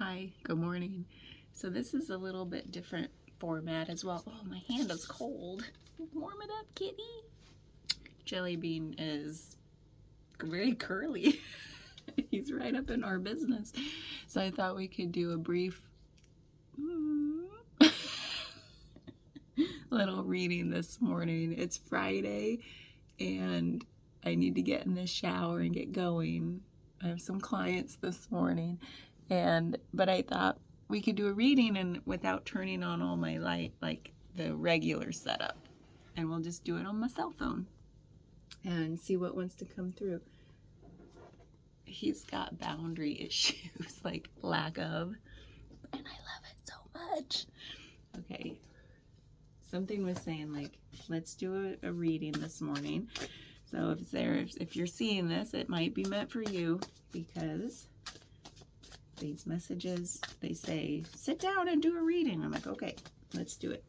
Hi, good morning. So this is a little bit different format as well. Oh, my hand is cold. Warm it up, kitty. Jelly Bean is very curly. He's right up in our business. So I thought we could do a brief little reading this morning. It's Friday and I need to get in the shower and get going. I have some clients this morning, but I thought we could do a reading and without turning on all my light, like the regular setup, and we'll just do it on my cell phone and see what wants to come through. He's got boundary issues, like lack of, and I love it so much. Okay, something was saying like, let's do a reading this morning. So if you're seeing this, it might be meant for you, because these messages, they say, sit down and do a reading. I'm like, okay, let's do it.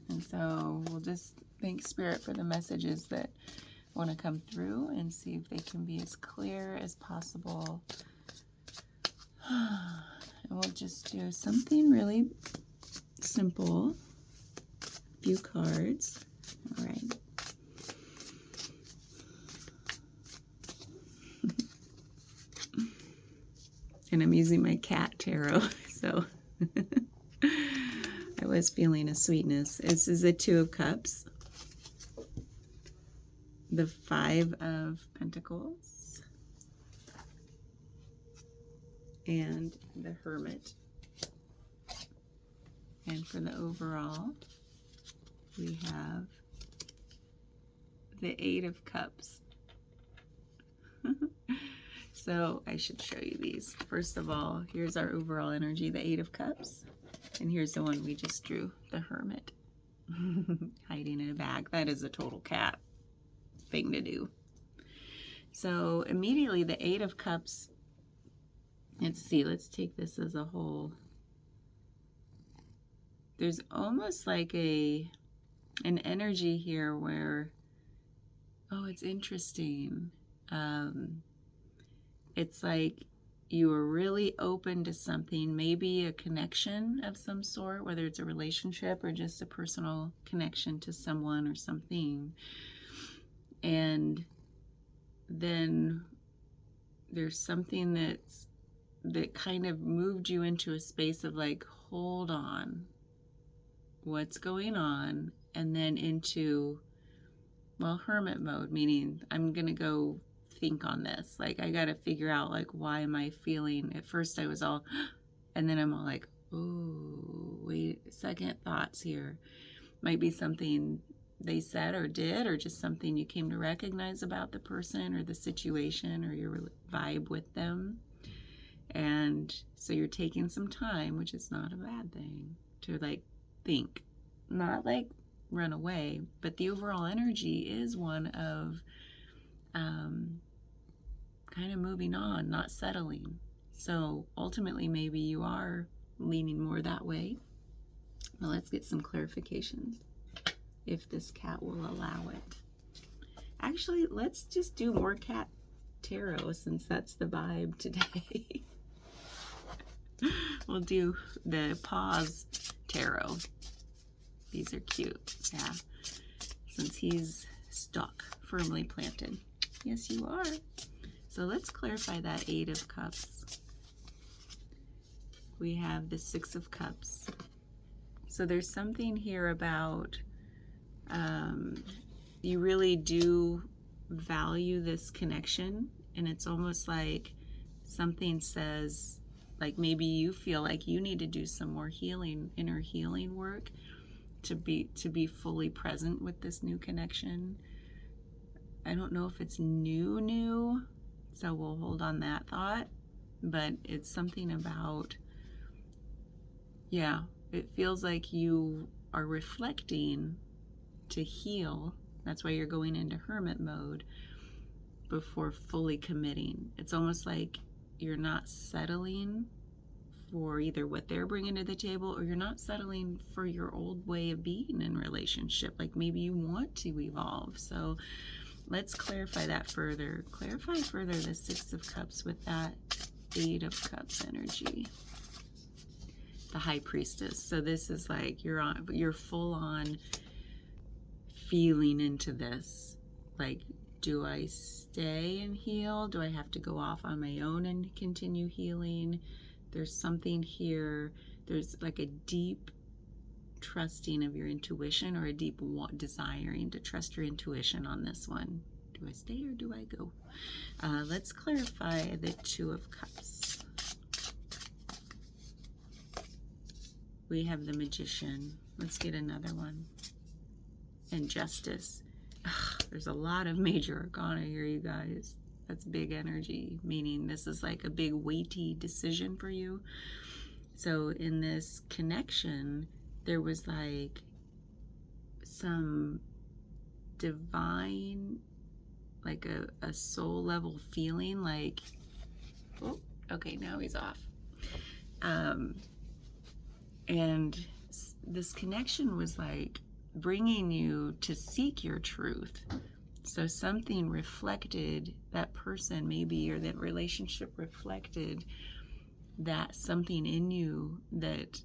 And so we'll just thank Spirit for the messages that want to come through and see if they can be as clear as possible. And we'll just do something really simple. A few cards. All right. And I'm using my cat tarot, so I was feeling a sweetness. This is the Two of Cups, the Five of Pentacles, and the Hermit. And for the overall, we have the Eight of Cups. So I should show you these. First of all, here's our overall energy, the Eight of Cups. And here's the one we just drew, the Hermit. Hiding in a bag. That is a total cat thing to do. So immediately the Eight of Cups, let's take this as a whole. There's almost like an energy here where, oh, it's interesting. It's like you are really open to something, maybe a connection of some sort, whether it's a relationship or just a personal connection to someone or something. And then there's something that kind of moved you into a space of like, hold on, what's going on? And then into, well, hermit mode, meaning I'm going to go think on this. Like, I got to figure out, like, why am I feeling, at first I was all, and then I'm all like, oh, wait, second thoughts here. Might be something they said or did, or just something you came to recognize about the person or the situation or your vibe with them. And so you're taking some time, which is not a bad thing, to like think, not like run away, but the overall energy is one of kind of moving on, not settling. So ultimately, maybe you are leaning more that way. Well, let's get some clarifications, if this cat will allow it. Actually, let's just do more cat tarot, since that's the vibe today. We'll do the pause tarot. These are cute, yeah. Since he's stuck, firmly planted. Yes, you are. So let's clarify that Eight of Cups. We have the Six of Cups. So there's something here about you really do value this connection, and it's almost like something says, like maybe you feel like you need to do some more healing, inner healing work to be fully present with this new connection. I don't know if it's new, so we'll hold on that thought, but it's something about, yeah, it feels like you are reflecting to heal. That's why you're going into hermit mode before fully committing. It's almost like you're not settling for either what they're bringing to the table, or you're not settling for your old way of being in relationship. Like maybe you want to evolve. So let's clarify that further. Clarify further the Six of Cups with that Eight of Cups energy. The High Priestess. So this is like you're full on feeling into this. Like, do I stay and heal? Do I have to go off on my own and continue healing? There's something here. There's like a deep trusting of your intuition, or a deep desiring to trust your intuition on this one. Do I stay or do I go? Let's clarify the Two of Cups. We have the Magician. Let's get another one. And Justice. Ugh, there's a lot of major arcana here, you guys. That's big energy, meaning this is like a big weighty decision for you. So in this connection, there was like some divine, like a soul level feeling like, oh, okay, now he's off. And this connection was like bringing you to seek your truth. So something reflected that person maybe, or that relationship reflected that something in you that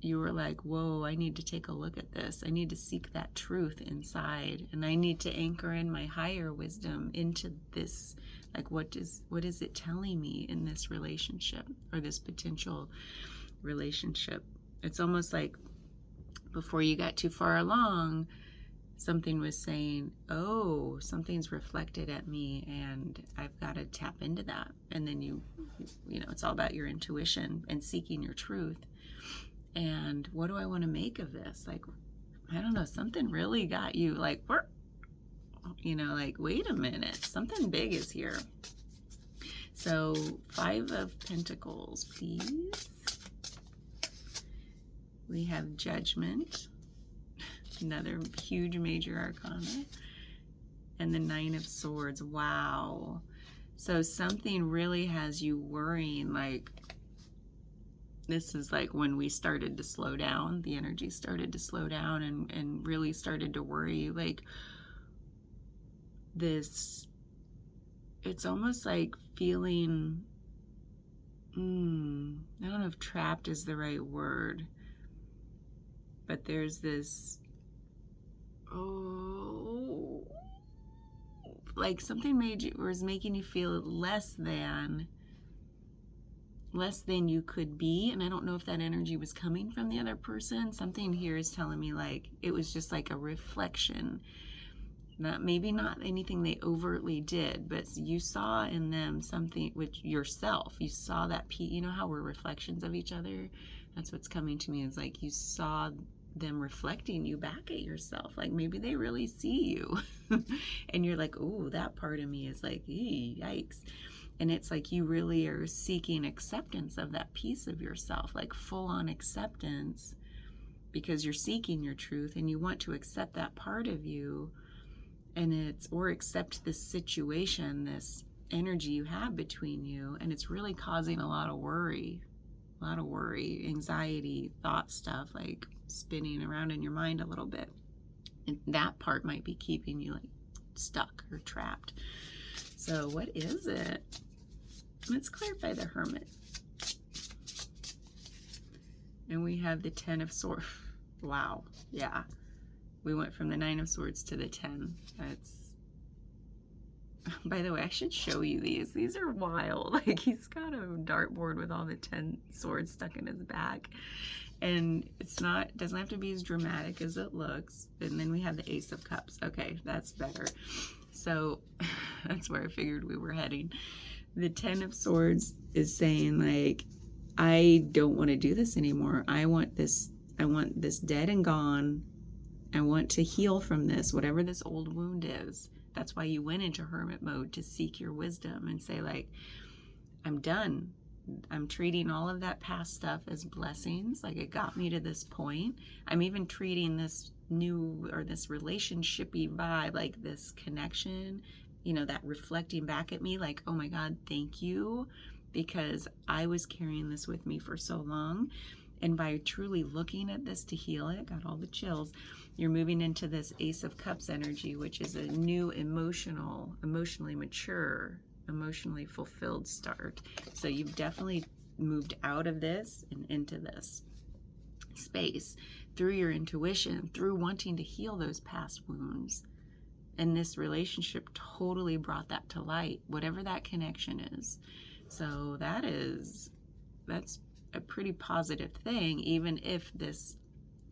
you were like, whoa, I need to take a look at this. I need to seek that truth inside, and I need to anchor in my higher wisdom into this. Like, what is it telling me in this relationship, or this potential relationship? It's almost like before you got too far along, something was saying, oh, something's reflected at me and I've got to tap into that. And then you know, it's all about your intuition and seeking your truth. And what do I want to make of this? Like, I don't know, something really got you like, you know, like, wait a minute, something big is here. So 5 of Pentacles, please. We have Judgment, another huge major arcana, and the 9 of Swords. Wow. So something really has you worrying, like, this is like when we started to slow down, the energy started to slow down and really started to worry, like this, it's almost like feeling, I don't know if trapped is the right word, but there's this, like something was making you feel less than you could be. And I don't know if that energy was coming from the other person. Something here is telling me like it was just like a reflection, maybe not anything they overtly did, but you saw in them something with yourself. You saw that piece. You know how we're reflections of each other? That's what's coming to me, is like you saw them reflecting you back at yourself. Like maybe they really see you and you're like, oh, that part of me is like, yikes. And it's like you really are seeking acceptance of that piece of yourself, like full on acceptance, because you're seeking your truth and you want to accept that part of you. And or accept this situation, this energy you have between you. And it's really causing a lot of worry, anxiety, thought stuff, like spinning around in your mind a little bit. And that part might be keeping you like stuck or trapped. So what is it? Let's clarify the Hermit. And we have the 10 of Swords. Wow. Yeah. We went from the 9 of Swords to the 10. That's, by the way, I should show you these. These are wild. Like, he's got a dartboard with all the 10 swords stuck in his back. And doesn't have to be as dramatic as it looks. And then we have the Ace of Cups. Okay, that's better. So that's where I figured we were heading. The 10 of Swords is saying, like, I don't want to do this anymore. I want this dead and gone. I want to heal from this, whatever this old wound is. That's why you went into hermit mode, to seek your wisdom and say, like, I'm done. I'm treating all of that past stuff as blessings. Like, it got me to this point. I'm even treating this new, or this relationshipy vibe, like this connection, you know, that reflecting back at me, like, oh my God, thank you, because I was carrying this with me for so long. And by truly looking at this to heal it, got all the chills, you're moving into this Ace of Cups energy, which is a new emotionally mature emotionally fulfilled start. So you've definitely moved out of this and into this space through your intuition, through wanting to heal those past wounds. And this relationship totally brought that to light, whatever that connection is. So that's a pretty positive thing, even if this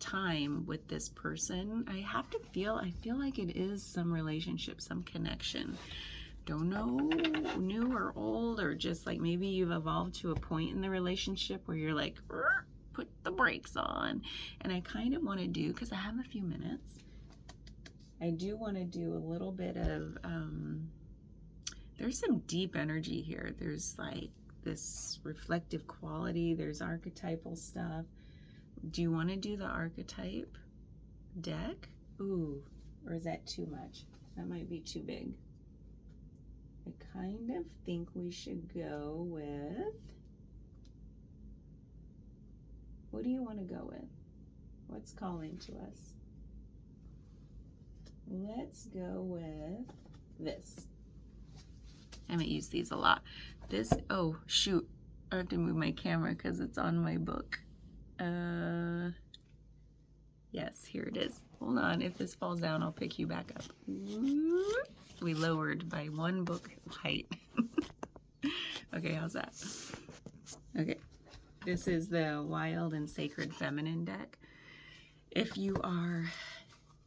time with this person, I feel like it is some relationship, some connection. Don't know, new or old, or just like maybe you've evolved to a point in the relationship where you're like, put the brakes on. And I kind of want to do, because I have a few minutes, I do want to do a little bit of, there's some deep energy here. There's like this reflective quality. There's archetypal stuff. Do you want to do the archetype deck? Ooh, or is that too much? That might be too big. I kind of think we should go with, what do you want to go with? What's calling to us? Let's go with this. I haven't used these a lot. This, oh shoot, I have to move my camera because it's on my book. Yes, here it is. Hold on, if this falls down, I'll pick you back up. We lowered by one book height. Okay, how's that? Okay, this is the Wild and Sacred Feminine deck. If you are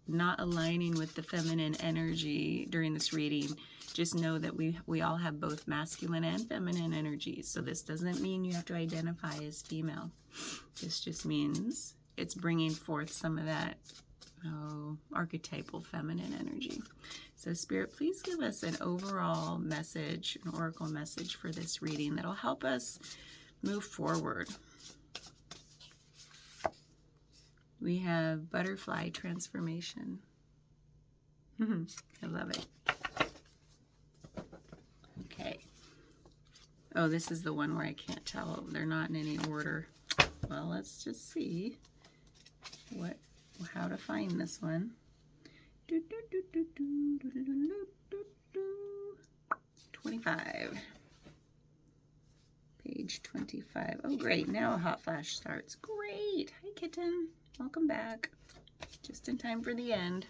not aligning with the feminine energy during this reading, just know that we all have both masculine and feminine energies. So this doesn't mean you have to identify as female. This just means it's bringing forth some of that archetypal feminine energy. So Spirit, please give us an overall message, an oracle message for this reading that'll help us move forward. We have butterfly transformation. I love it. Okay. Oh, this is the one where I can't tell. They're not in any order. Well, let's just see how to find this one. 25. Page 25. Oh, great. Now a hot flash starts. Great. Hi, kitten. Welcome back. Just in time for the end.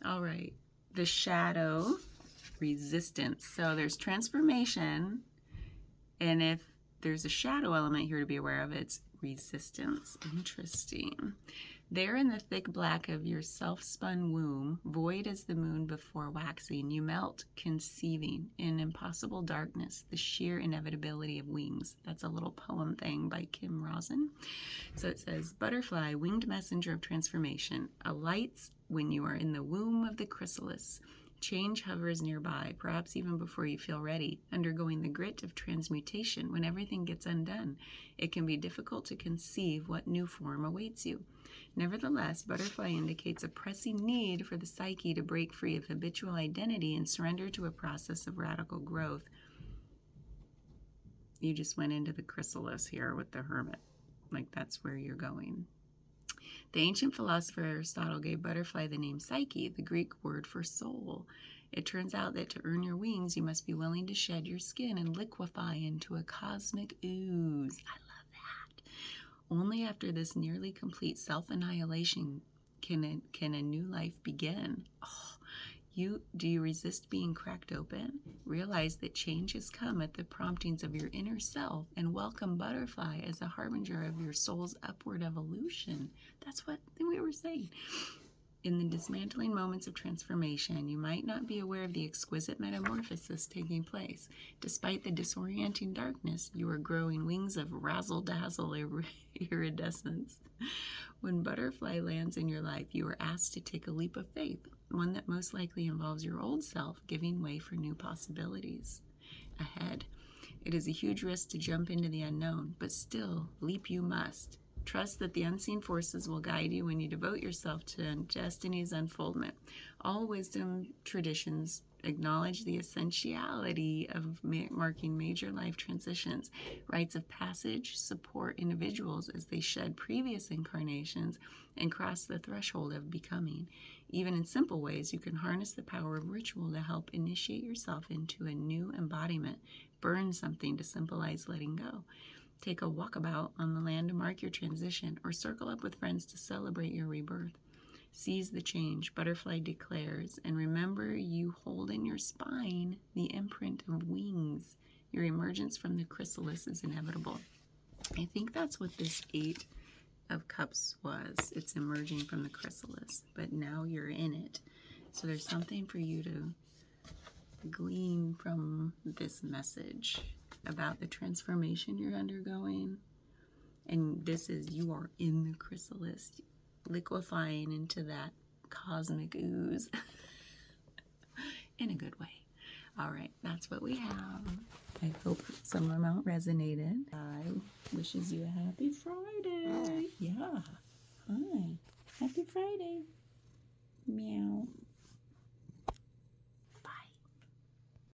All right. The shadow, resistance. So there's transformation. And if there's a shadow element here to be aware of, it's resistance. Interesting. There in the thick black of your self-spun womb, void as the moon before waxing, you melt, conceiving in impossible darkness, the sheer inevitability of wings. That's a little poem thing by Kim Rosen. So it says, butterfly, winged messenger of transformation, alights when you are in the womb of the chrysalis. Change hovers nearby, perhaps even before you feel ready, undergoing the grit of transmutation. When everything gets undone, it can be difficult to conceive what new form awaits you. Nevertheless, butterfly indicates a pressing need for the psyche to break free of habitual identity and surrender to a process of radical growth. You just went into the chrysalis here with the hermit. Like that's where you're going. The ancient philosopher Aristotle gave butterfly the name psyche, the Greek word for soul. It turns out that to earn your wings, you must be willing to shed your skin and liquefy into a cosmic ooze. I love that. Only after this nearly complete self-annihilation can a new life begin. Oh, do you resist being cracked open? Realize that change has come at the promptings of your inner self and welcome butterfly as a harbinger of your soul's upward evolution. That's what we were saying. In the dismantling moments of transformation, you might not be aware of the exquisite metamorphosis taking place. Despite the disorienting darkness, you are growing wings of razzle-dazzle iridescence. When butterfly lands in your life, you are asked to take a leap of faith, one that most likely involves your old self giving way for new possibilities ahead. It is a huge risk to jump into the unknown, but still, leap you must. Trust that the unseen forces will guide you when you devote yourself to destiny's unfoldment. All wisdom traditions acknowledge the essentiality of marking major life transitions. Rites of passage support individuals as they shed previous incarnations and cross the threshold of becoming. Even in simple ways, you can harness the power of ritual to help initiate yourself into a new embodiment. Burn something to symbolize letting go. Take a walkabout on the land to mark your transition, or circle up with friends to celebrate your rebirth. Seize the change, Butterfly declares, and remember you hold in your spine the imprint of wings. Your emergence from the chrysalis is inevitable. I think that's what this 8 of Cups was. It's emerging from the chrysalis, but now you're in it. So there's something for you to glean from this message about the transformation you're undergoing. And this is, you are in the chrysalis, liquefying into that cosmic ooze in a good way. All right, that's what we have. I hope some amount resonated. I wishes you a happy Friday. Yeah. Hi. Happy Friday. Meow.